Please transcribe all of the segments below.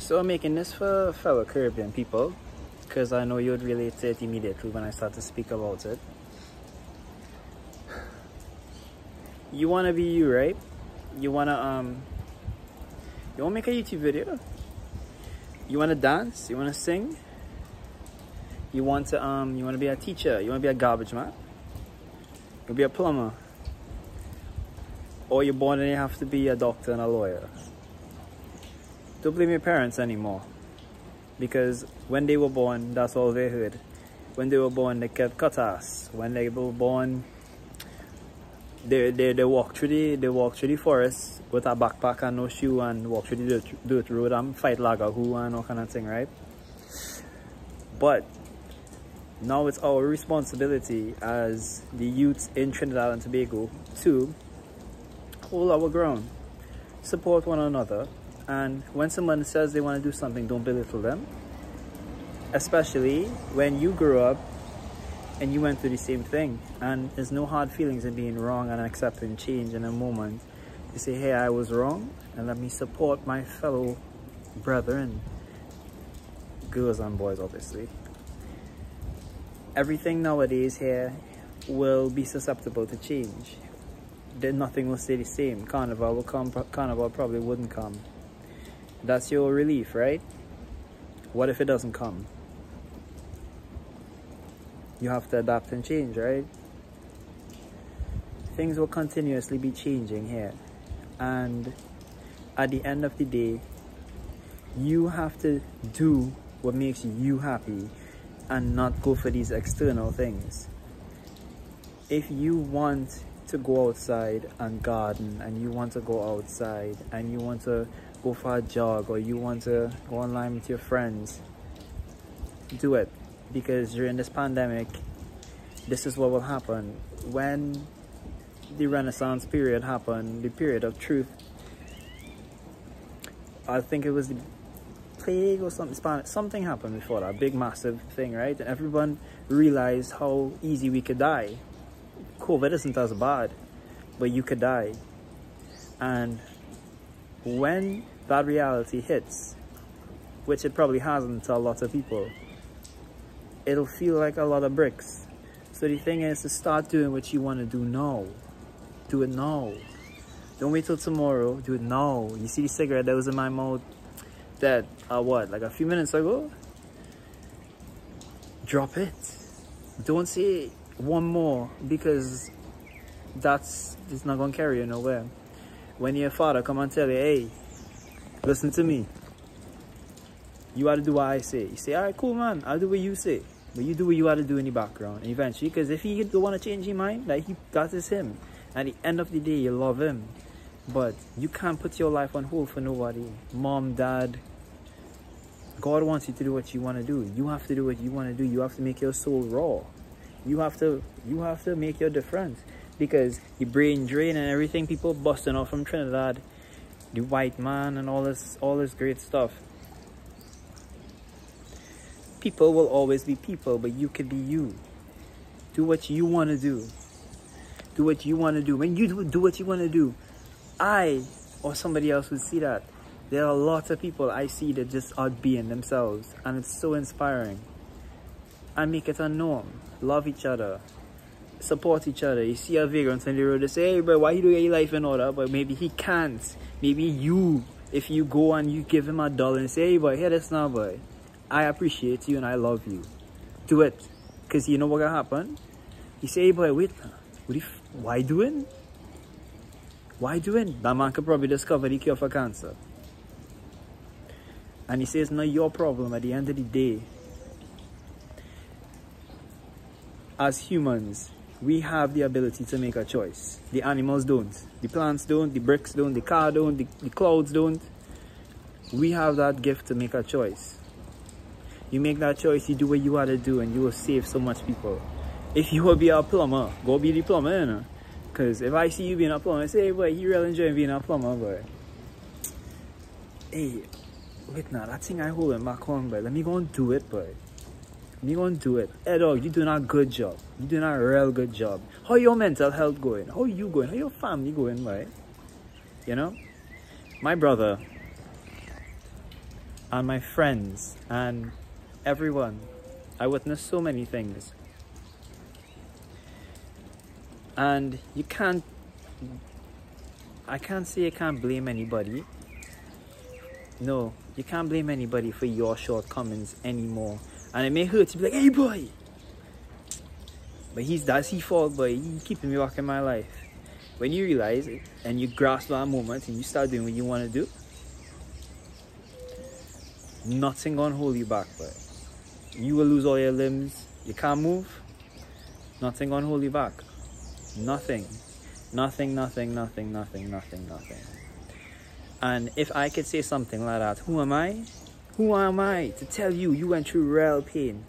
So I'm making this for fellow Caribbean people because I know you would relate to it immediately when I start to speak about it. You want to be you, right? You want to make a YouTube video? You want to dance? You want to sing? You want to be a teacher? You want to be a garbage man? You want to be a plumber? Or you're born and you have to be a doctor and a lawyer? Don't blame your parents anymore, because when they were born, that's all they heard. When they were born, they kept cut ass. When they were born, they walk through the forest with a backpack and no shoe and walk through the dirt road and fight lagahu and all kind of thing, right? But now it's our responsibility as the youths in Trinidad and Tobago to hold our ground, support one another. And when someone says they want to do something, don't belittle them. Especially when you grew up and you went through the same thing. And there's no hard feelings in being wrong and accepting change in a moment. You say, hey, I was wrong, and let me support my fellow brethren. Girls and boys, obviously. Everything nowadays here will be susceptible to change. Then nothing will stay the same. Carnival will come, Carnival probably wouldn't come. That's your relief, right? What if it doesn't come? You have to adapt and change, right? Things will continuously be changing here. And at the end of the day, you have to do what makes you happy and not go for these external things. If you want to go outside and garden, and you want to go outside and you want to go for a jog, or you want to go online with your friends, do it. Because during this pandemic, this is what will happen. When the Renaissance period happened, the period of truth, I think it was the plague or something happened before that, big massive thing, right? And everyone realized how easy we could die. COVID isn't as bad, but you could die. And when that reality hits, which it probably hasn't to a lot of people, it'll feel like a lot of bricks. So the thing is to start doing what you want to do now. Do it now. Don't wait till tomorrow. Do it now. You see the cigarette that was in my mouth that, like a few minutes ago? Drop it. Don't say one more, because it's not going to carry you nowhere. When your father come and tell you, hey, listen to me, you ought to do what I say. You say, all right, cool, man, I'll do what you say. But you do what you ought to do in the background. And eventually, because if he don't want to change his mind, that is him. At the end of the day, you love him. But you can't put your life on hold for nobody. Mom, dad, God wants you to do what you want to do. You have to do what you want to do. You have to make your soul raw. You have to make your difference. Because the brain drain and everything, people busting off from Trinidad, the white man and all this great stuff. People will always be people, but you could be you. Do what you want to do. Do what you want to do. When you do what you want to do, I or somebody else would see that. There are lots of people I see that just are being themselves, and it's so inspiring. And make it a norm. Love each other. Support each other. You see a vagrant on the road, they say, hey bro, why you doing your life in order? But maybe he can't. Maybe you, if you go and you give him $1 and say, hey boy, hear this now boy, I appreciate you and I love you. Do it. Because you know what gonna happen? You say, hey boy, wait, why doing? Why doing? That man could probably discover the cure for cancer. And he says, not your problem at the end of the day. As humans, we have the ability to make a choice. The animals don't. The plants don't. The bricks don't. The car don't. The clouds don't. We have that gift to make a choice. You make that choice, you do what you ought to do, and you will save so much people. If you will be a plumber, go be the plumber, you know? Because if I see you being a plumber, I say, hey boy, you really enjoy being a plumber, boy. Hey, wait now, that thing I hold in back home, boy. Let me go and do it, boy. You're gonna do it. Hey dog, you're doing a good job. You're doing a real good job. How your mental health going? How you going? How your family going, right? You know? My brother, and my friends and everyone. I witnessed so many things. And I can't say I can't blame anybody. No, you can't blame anybody for your shortcomings anymore. And it may hurt to be like, hey boy. But that's his fault, but he's keeping me back in my life. When you realize it and you grasp that moment and you start doing what you want to do, nothing gonna hold you back, but you will lose all your limbs. You can't move. Nothing gonna hold you back. Nothing. Nothing. And if I could say something like that, who am I? Who am I to tell you you went through real pain?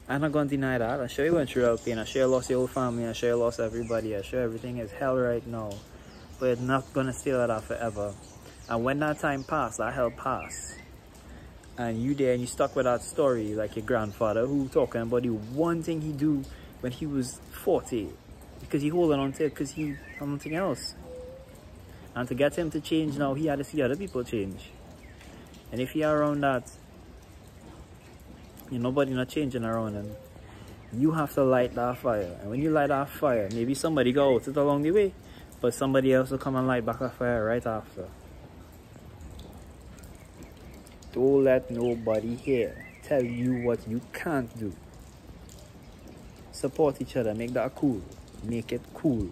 I'm not gonna deny that. I'm sure you went through real pain. I'm sure you lost your whole family. I'm sure you lost everybody. I'm sure everything is hell right now. But it's not gonna stay like that forever. And when that time passed, that hell passed. And you there and you stuck with that story like your grandfather who talking about the one thing he do when he was 40. Because he holding on to it because he something else. And to get him to change now, he had to see other people change. And if he around that, nobody not changing around him, you have to light that fire. And when you light that fire, maybe somebody go out it along the way, but somebody else will come and light back that fire right after. Don't let nobody here tell you what you can't do. Support each other, make that cool. Make it cool.